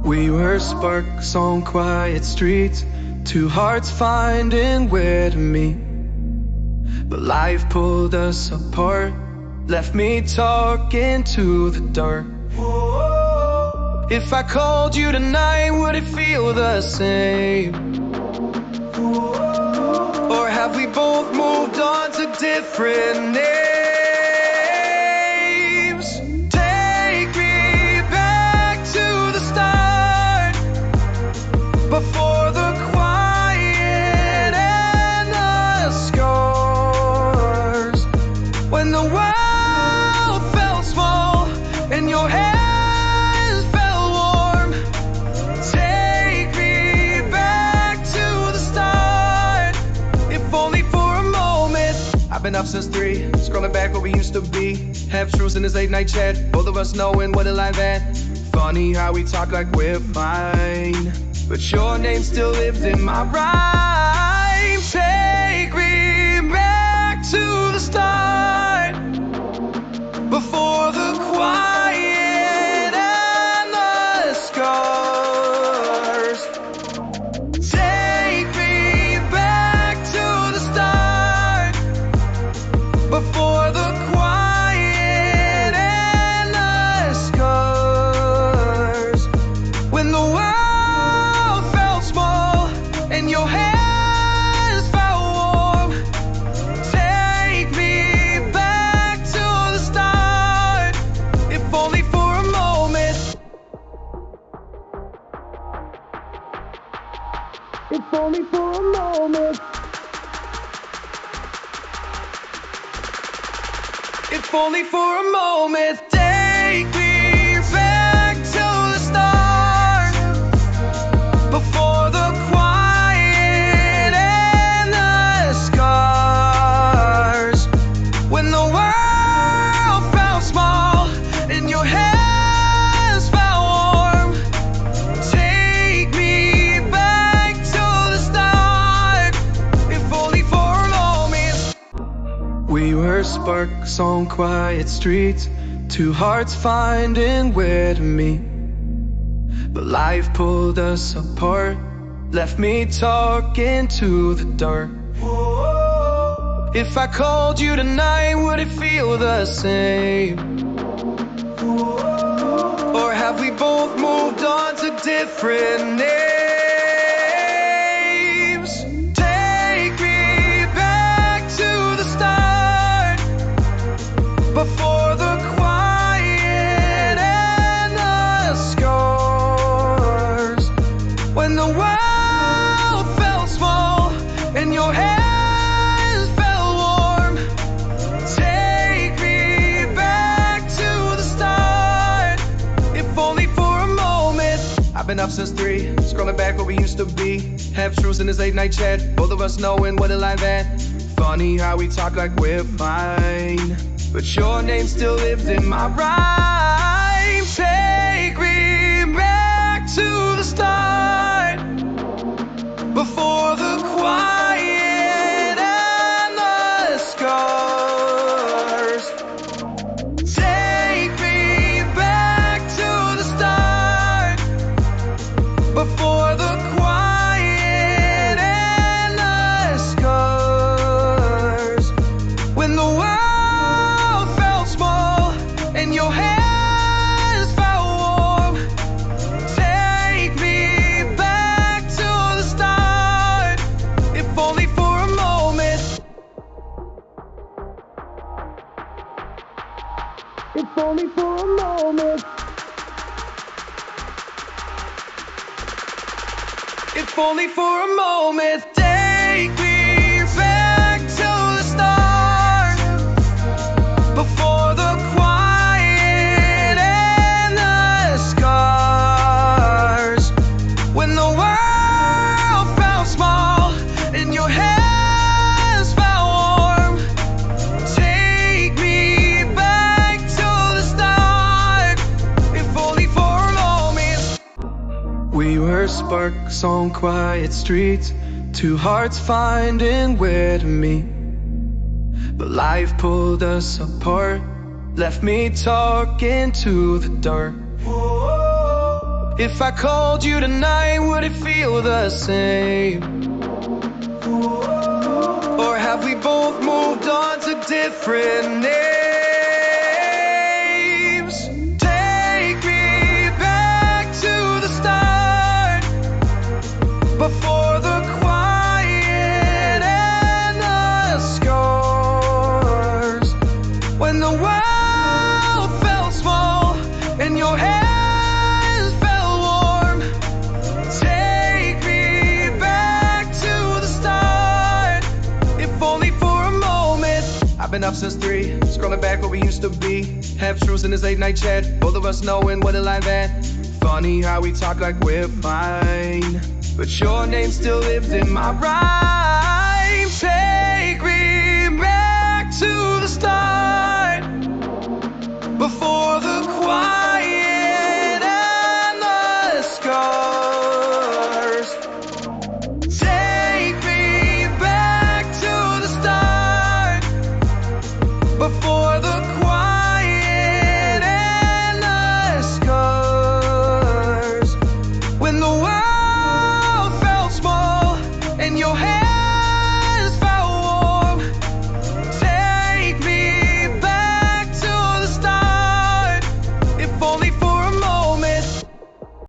We were sparks on quiet streets, two hearts finding where to meet. But life pulled us apart, left me talking to the dark. If I called you tonight, would it feel the same? Or have we both moved on to different names? Take me back to the start, before the quiet and the scars, when the world felt small and your hands felt warm. Take me back to the start, if only for a moment. I've been up since 3, scrolling back where we used to be. Half truths in this late night chat, both of us knowing what a life at. Funny how we talk like we're fine, but your name still lives in my rhyme. Take me back to the start, before the quiet and the scars. Take me back to the start, before the quiet and the scars, when the world felt small and your hands felt warm. Take me back to the start, if only for a moment. If only for a moment. If only for a moment. Take me back to the start, before the quiet and the scars, when the world felt small and your hands felt warm. Take me back to the start, if only for a moment. We were sparks on quiet streets, two hearts finding where to meet. But life pulled us apart, left me talking to the dark. If I called you tonight, would it feel the same? Or have we both moved on to different names? Take me back to the start, before the quiet and the scars, when the world felt small and your hands felt warm. Take me back to the start, if only for a moment. I've been up since 3, scrolling back where we used to be. Half truths in this late night chat, both of us knowing what a life at. Funny how we talk like we're fine, but your name still lives in my rhyme. Take me back to the start, before the quiet and the scars. Take me back to the start, before the quiet and the scars, when the world felt small and your hands felt warm. Take me back to the start, if only for a moment. If only for a moment. If only for a moment. Take me back to the start, before the quiet and the scars, when the world felt small and your hands felt warm. Take me back to the start, if only for a moment. We were sparks on quiet streets, two hearts finding where to meet. But life pulled us apart, left me talking to the dark. If I called you tonight, would it feel the same? Or have we both moved on to different names? Take me back to the start, before the quiet and the scars. When the world felt small and your hands felt warm. Take me back to the start, if only for a moment. I've been up since 3, scrolling back where we used to be. Half truths in this late night chat, both of us knowing what it like that. Funny how we talk like we're fine, but your name still lives in my rhyme. Take me back to the start, before the quiet